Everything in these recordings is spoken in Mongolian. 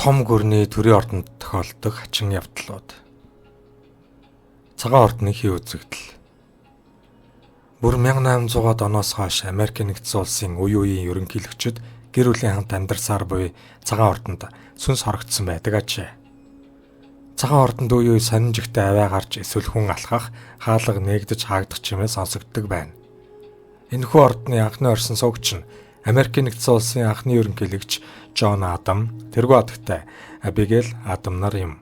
Том гүрний төрийн ордонд тохиолддог хачин явдлууд. Цагаан ордны хий үзэгдэл. Бүр 1800-аад оноос хойш Америкийн нэгдсэн улсын үе үеийн ерөнхийлөгчид гэр бүлийн хамт амьдарсаар буй цагаан ордонд сүнс хорогдсон байдаг ажээ. Цагаан ордонд үе үе сонин жигтэй аваа гарч эсвэл хүн алхах, хаалга нээгдэж хаагдах чимээ сонсогддог байна. Энэхүү ордны анхны орсон суугч нь Америкийн нэгдсэн улсын анхны ерөнхийлөгч Джон Адам, тэргүй хатагтай Абигейл Адам нар юм.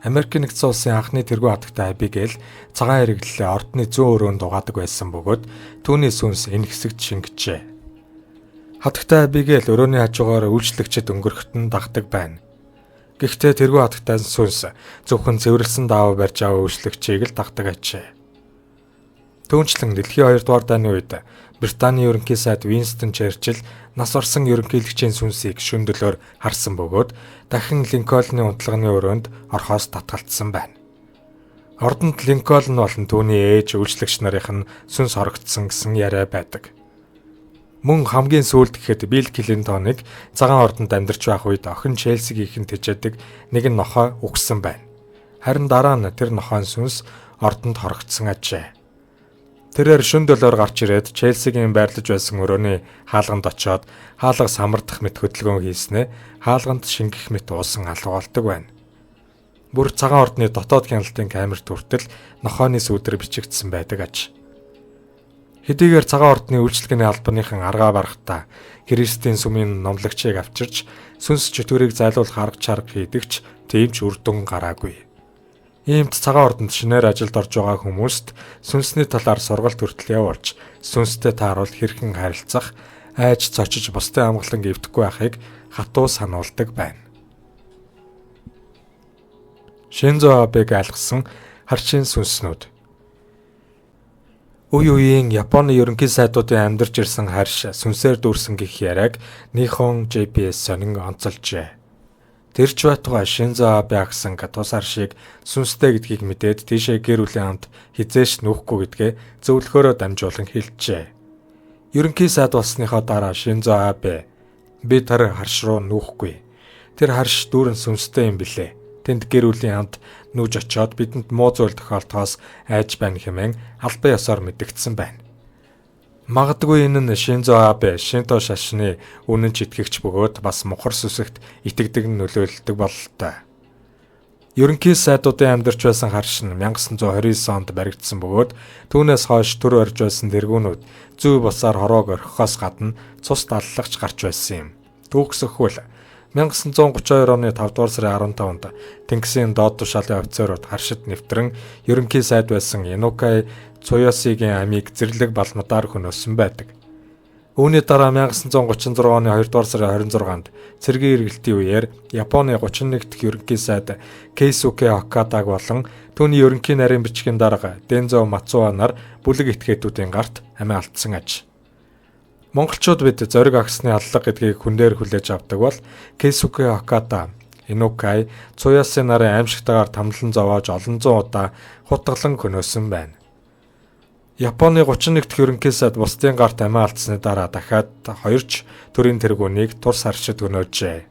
Америкийн нэгдсэн улсын анхны тэргүй хатагтай Абигейл цагаан хэрэглэлээ ордны зүүн өрөөнд угаадаг байсан бөгөөд түүний сүнс энэ хэсэгт шингэжээ. Хатагтай Абигейл өрөөний хажуугаар үйлчлэгчид өнгөрөхт нь дагдаг байна. Гэхдээ тэргүй хатагтай сүнс зөвхөн цэвэрлсэн даав барьж аваа үйлчлэгчийг л дагдаг ажээ. Түүнчлэн дэлхийн 2 дугаар дайны үед Британий ерөнхий сайд Винстон Черчилль нас орсон ерөнхийлөгчийн сүнсийг шөнөдлөөр харсан бөгөөд дахин Линкольны унтлагын өрөөнд орхоос татгалцсан байна. Ордонд Линкольн болон түүний ээж үйлчлэгч нарын сүнс хорогдсон гэсэн яриа байдаг. Мөн хамгийн сүүлд гэхэд Билл Клинтоныг цагаан ордонд амьдарч байх үед охин Челсигийн тэжээдэг нэгэн нохой үхсэн байна. Харин дараа нь тэр нохойн сүнс ордонд хорогдсон ажээ. Тэрээр шөнөдлөөр гарч ирээд Челсигийн байрлаж байсан өрөөний хаалганд очиод хаалга самардах мэт хөдөлгөөн хийснээ хаалганд шингэх мэт уусан алгуулдаг байна. Бүр цагаан ордны дотоод хяналтын камерт хүртэл нохойны сүудэр бичигдсэн байдаг аж. Хэдийгээр цагаан ордны үйлчлэгээний албаныхан аргаа барахтаа Христийн сүмийн номлогчийг авчирч сүнс чөтгөрийг зайлуулах арга чарга хийдэгч тийм ч үр дүн гараагүй. Иймд цагаан ордонд шинээр ажилд орж байгаа хүмүүст сүнсний талаар сургалт хүртэл явуулж, сүнстэй тааруул хэрхэн харилцах, айж цочиж бусдын амгалан эвдэхгүй байхыг хатуу сануулдаг байна. Шинзо Абег айлгсан харшийн сүнснүүд. Үе үеийн Японы ерөнхий сайдуудын амьдарч ирсэн харш сүнсээр дүүрсэн гэх яриаг Nihon JPS сонин онцолжээ. Тэрч байтугай Шинзо Абе агсан тус харшийг сүнстэй гэдгийг мэдээд тийшээ гэр бүлийн хамт хизээш нүүхгүй гэдгээ зөвлөхөөрөө дамжуулан хэлжээ. Ерөнхий сайд болсныхоо дараа Шинзо Абе би тэр харш руу нүүхгүй. Тэр харш дүүрэн сүнстэй юм билээ. Тэнд гэр бүлийн хамт нүүж очиод бидэнд муу зүйл тохиолдохоос айж байна хэмээн албан ёсоор мэдэгдсэн байна. Магадгүй энэ нь Шинзо Абе Шинто шашны үнэн ч итгэгч бөгөөд бас мухар сүсэгт итгэдэг нөлөөлдөг бололтой. Ерөнхий сайдуудын амьдарч байсан харш нь 1929 онд баригдсан бөгөөд түүнээс хойш төр барьж байсан тэргүүнүүд зүй бусаар хороог орхихоос гадна цус даллагч гарч байсан юм. Түүхсэхүүл 1932 оны 5 дугаар сарын 15-нд Тэнгисийн доод тушаалын офицерууд харшид нэвтрэн ерөнхий сайд байсан Инукай Цуясигийн амийг зэрлэг балмадаар хөнөөсөн байдаг. Үүний дараа 1936 оны 2 дугаар сарын 26-нд цэргийн эргэлтийн үеэр Японы 31 дахь ерөнхий сайд Кейсуке Окадаг болон түүний ерөнхий нарийн бичгийн дарга Дензо Мацуа нар бүлэг этгээдүүдийн гарт амиа алдсан аж. Монголчууд бид зориг агсны аллага гэдгийг хүн дээр хүлээж авдаг бол Кейсуке Окада, Инукай, Цуяси нарын аимшигтайгаар тамлан зовоож олон зуун удаа хутгалан хөнөөсөн байна. Японы 31 дахь ерөнхий сайд бусдын гарт амиа алдсны дараа дахиад 2 төрлийн тэргүүнийг турс харшид хөнөөжээ.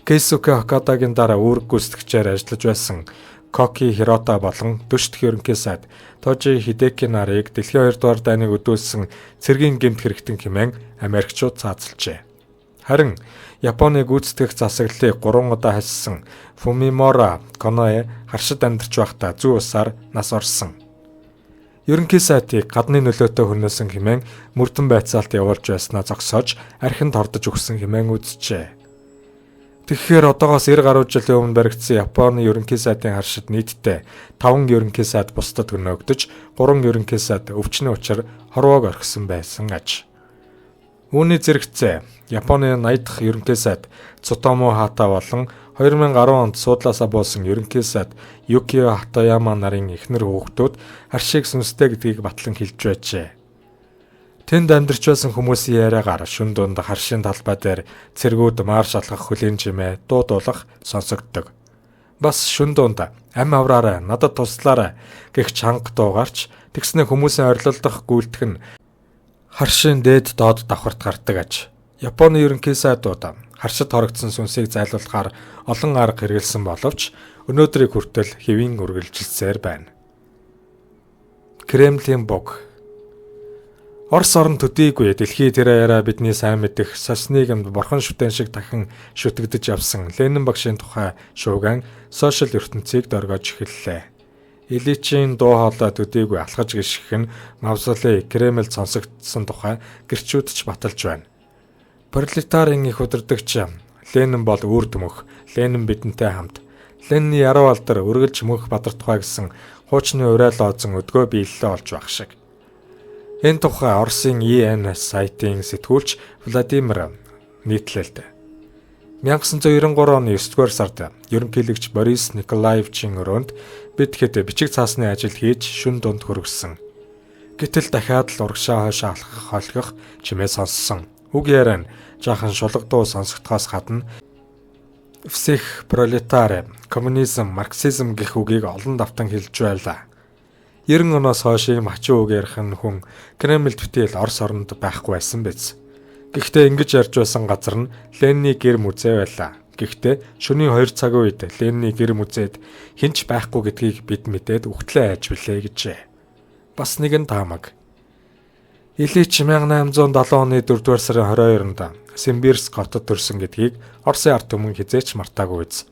Кейсуке Окадагийн дараа үүрэг гүйцэтгэгчээр ажиллаж байсан Коки Хирота болон 40 дахь ерөнхий сайд Тожи Хидэки нарыг дэлхийн 2 дугаар дайныг өдөөсөн цэргийн гэмт хэрэгтэн хэмээн Америкчууд цаазалжээ. Харин Японы гүйцэтгэх засаглалыг 3 удаа хассан Фумимора Коноэ харшид амьдарч байхдаа зүй усаар нас орсон. Ерөнхий сайдыг гадны нөлөөтэй хөнөөсөн хэмээн мөрдөн байцаалт явуулж байснаа зогсоож архинд хордож өгсөн хэмээн үзжээ. Тэгэхээр одоогоос 90 гаруй жилийн өмнө баригдсан Японы ерөнхий сайдын харшид нийтдээ 5 ерөнхий сайд бусдад хөнөөгдөж, 3 ерөнхий сайд өвчний учир хорвоог орхисон байсан аж. Үүний зэрэгцээ Японы 80 дахь ерөнхий сайд Цутомо Хата болон 2010 онд суудлаасаа буусан ерөнхий сайд Юкио Хатаяма нарын эхнэр хүүхдүүд харшийг сүнстэй гэдгийг батлан хэлж байжээ. Тэнд амьдарч байсан хүмүүсийн яриагаар шөнө дунд харшийн талбай дээр цэргүүд марш алхах хөлийн чимээ дуудуулах сонсогддог. Бас шөнө дунд ам авраарай, надад туслаарай гэх чанга дуугарч тэгснэ хүмүүсийн орилдох гүйлтэх нь харшийн дээд доод давхарт гардаг аж. Японы ерөнхий сайдууд харшид хоригдсон сүнсийг зайлуулахаар олон арга хэрэгэлсэн боловч өнөөдрийг хүртэл хэвийн үргэлжилсээр байна. Кремлийн буг. Орос орн төдийгүй дэлхий тэрээрээ бидний сайн мэдэх социализмд бурхан шүтэн шиг дахин шүтгдэж явсан Ленин багшийн тухай шууган сошиал ертөнцийг дөргиж эхэллээ. Элитийн дуу хоолой төдийгүй алхаж гიშгэх нь мавзолей Кремль сонсогдсон тухай гэрчүүд ч баталж байна. Пролетарын их удирдагч Ленин бол үр дүмөх, Ленин бидэнтэй хамт. Ленины яруу алдар үргэлж мөнх бадартгай гэсэн хуучны уриал оозон өдгөө биелэлээ олж байх шиг. Энэ тухай Оросын EN сайтын сэтгүүлч Владимир нийтлэлд 1993 оны 9-р сард ерөнхийлөгч Борис Николаевичийн өрөөнд бид хэд бичиг цаасны ажил хийж шүн дунд хүргэсэн. Гэтэл дахиад л урагшаа хойшоо алхах холгох чимээ сонссон. Үг яриа нь жаахан шулгадуу сонсогдохоос гадна всех пролетар, коммунизм, марксизм гэх үгийг олон давтан хэлж байлаа. 90 оноос хойш ийм ачуу үг ярих нь хүн Кремльд битэл Орос оронд байхгүй байсан биз. Гэхдээ ингэж ярьж байсан газар нь Ленины гэр музей байлаа. Гэхдээ шөнийн 2 цагийн үед Ленины гэр музейд хинч байхгүй гэдгийг бид мэдээд үхтлээ айж билээ гэжээ. Бас нэгэн таамаг. Ильич 1870 оны 4-р сарын 22-нд Симбирск хотод төрсөн гэдгийг Оросын ард түмэн хизээч мартаагүй биз.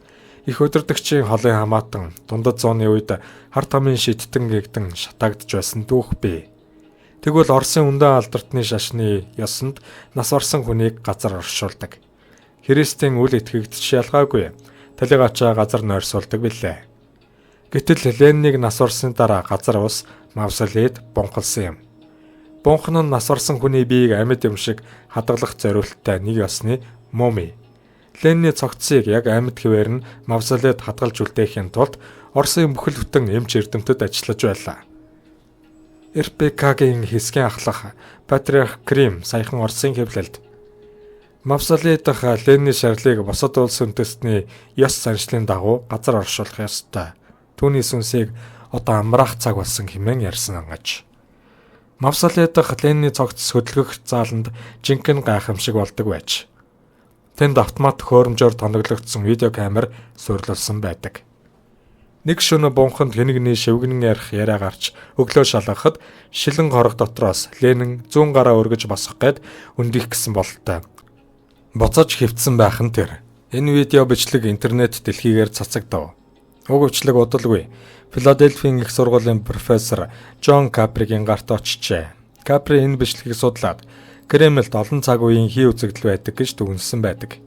Их удирдагчийн холын хамаатан дундад зууны үед харт хамын шиттэн гэгдэн шатаагдж байсан дүүх бий. Тэгвэл Оросын үндэн алдартны шашны ёсонд нас орсон хүнийг газар оршуулдаг. Христийн үл итгэгдэж шалгаагүй талигачаа газар нойрсуулдаг билээ. Гэтэл Лениныг нас орсны дараа газар ус мавзолейд бунхалсан юм. Бунхан нь нас орсон хүний биеийг амьд юм шиг хадгалах зориулттай нэг ёсны муми. Ленины цогцсыг яг амьд хэвээр нь мавзолейд хадгалж үлдээхийн тулд Оросын бүхэл бүтэн эмч эрдэмтэд ажиллаж байлаа. РПК-гийн хэсгийн ахлах Патриарх Кирилл саяхан Оросын хэвлэлд мавзолей дах Ленины шарлыг бусад улс үндэстний ёс заншлын дагуу газар оршуулах ёстой. Түүний сүнсийг одоо амраах цаг болсон хэмээн ярьсан ангаж. Мавзолей дах Ленины цогц хөдөлгөх зааланд жинхэнэ гайхамшиг болдог байж. Тэнд автомат хөөрөмжөөр тоноглогдсон видео камер суурилсан байдаг. Нэг шөнө бунханд хэнэгний шивгэнэн ярих яриа гарч өглөө шалгахад шилэн хорог дотроос Ленин зүүн гараа өргөж босох гээд өндөх гэсэн бололтой. Буцаж хэвтсэн байх нь тэр. Энэ видео бичлэг интернет дэлхийгээр цацагдав. Уг бичлэг удалгүй. Филадельфийн их сургуулийн профессор Джон Капригийн гарт очжээ. Капри энэ бичлэгийг судлаад Кремльд олон цаг үеийн хий үзэгдэл байдаг гэж дүгнэлсэн байдаг.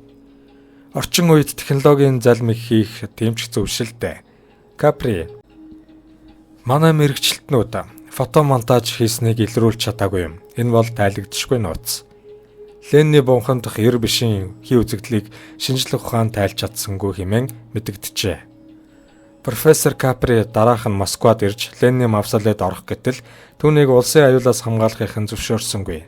Орчин үед технологийн залмиг хийх тэмч зөвшөлтэй. Капри манай мэрэгчлэтнүүд фотомонтаж хийснийг илрүүлж чадаагүй юм. Энэ бол тайлагдшгүй нууц. Ленины бунхан дахь ер бишийн хий үзэгдлийг шинжлэх ухаан тайлж чадсангүй хэмээн мэдэгджээ. Профессор Капри дараах нь Москвад ирж Ленины мавзолейд орох гэтэл түүнийг улсын аюулаас хамгаалахын зөвшөөрсөнгүй.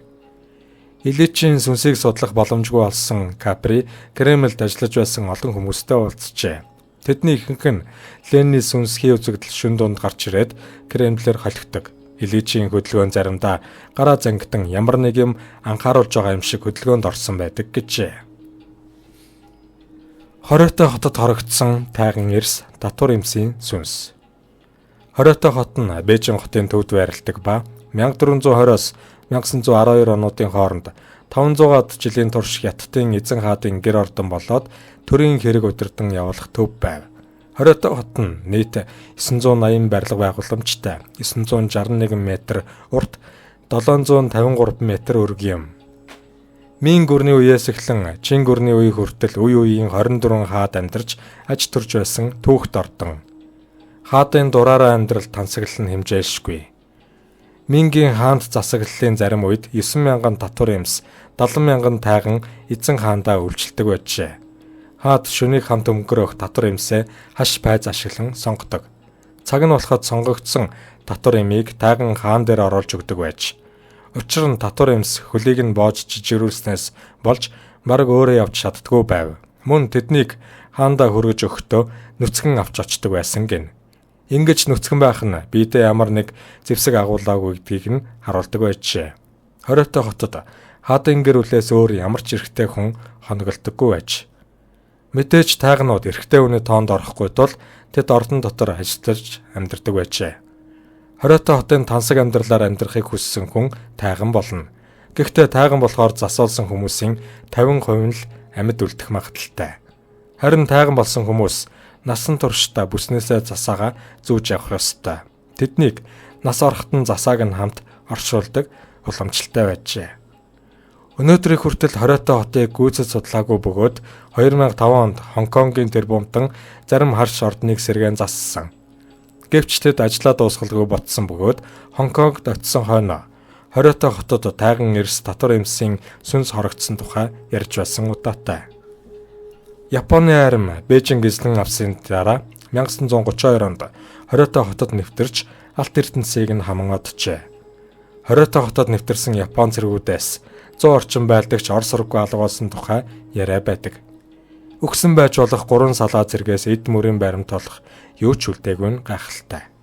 Ильичийн сүнсийг судлах боломжгүй болсон Капри Кремльд ажиллаж байсан олон хүмүүстэй уулзжээ. Тэдний ихэнх нь Ленины сүнс хий үзэгдэл шүн дунд гарч ирээд Кремльээр холигдог. Ильичийн хөдөлгөөн заримдаа гараа зангитан ямар нэг юм анхааруулж байгаа юм шиг хөдөлгөөнд орсон байдаг гэжээ. Хориотой хотод хорогдсон тайган эрс татвар эмсийн сүнс. Хориотой хот нь Бээжин хотын төвд байрладаг ба 1420-оос 1912 онуудын хооронд 500-аад жилийн турш Хятадын эзэн хаадын гэр ордон болоод төрийн хэрэг удирдан явуулах төв байв. Хориотой хот нь нийт 980 барилга байгууламжтай, 961 м урт, 753 м өргөн юм. Мин гүрний үеэс эхлэн Чин гүрний үе хүртэл үе үеийн 24 хаад амьдарч аж төрж байсан түүхт ордон. Хаадын дураараа амьдрал тансаглал нь хэмжээшгүй. Мингийн хаанд засаглалын зарим үед 9,000 татвар эмс, 70,000 тайган эзэн хаандаа үйлчилдэг байжээ. Хаад шөнийг хамт өнгөрөх татвар эмсээ хаш пайз ашиглан сонгодог. Цаг нь болоход сонгогдсон татвар эмийг тайган хаан дээр оруулж өгдөг байж. Учир нь татвар эмс хөлийг нь боож жижигрүүлснээс болж бараг өөрөө явж чаддгүй байв. Мөн тэднийг хаандаа хүргэж өгөхдөө нүцгэн авч очдог байсан гин. Ингэж нүцгэн байх нь биедээ ямар нэг зэвсэг агуулаагүй гэдгийг нь харуулдаг байжээ. Хориотой хотод Хадын гэр бүлээс өөр ямар ч эрэгтэй хүн хоноглодоггүй байж. Мэдээж тайганууд эрэгтэй хүний тоонд орохгүй тул тэд ордон дотор ажиллаж амьдардаг байжээ. Хориотой хотын тансаг амьдралаар амьдрахыг хүссэн хүн тайган болно. Гэхдээ тайган болохоор засуулсан хүмүүсийн 50% нь л амьд үлдэх магадaltaй. Харин тайган болсон хүмүүс насан туршдаа бүснээсээ засаагаа зүүж явах ёстой. Тэднийг нас ороход нь засааг нь хамт оршуулдаг уламжлалтай байжээ. Өнөөдрийн хүртэл хориотой хотыг гүйцэд судлаагүй бөгөөд 2005 онд Хонконгийн тэрбумтан зарим харш ордныг сэргээн зассан. Гэвч тэд ажлаа дуусгалгүй ботсон бөгөөд Хонконгд очисон хойно хориотой хотод тайган эрс татвар эмсийн сүнс хорогдсон тухай ярьж байсан удаатай. Японы арим Бээжин эзлэн авсан дараа 1932 онд хориотой хотод нэвтэрч алт эрдэнэсийг нь хаман оджээ. Хориотой хотод нэвтэрсэн Япон цэргүүдээс 100 орчим байлдагч Орос ураггүй алгуулсан тухай яриа байдаг. Өгсөн байж болох 3 салаа зэргээс эд мөрийн баримт олох юу ч үлдээгүй нь гайхалтай.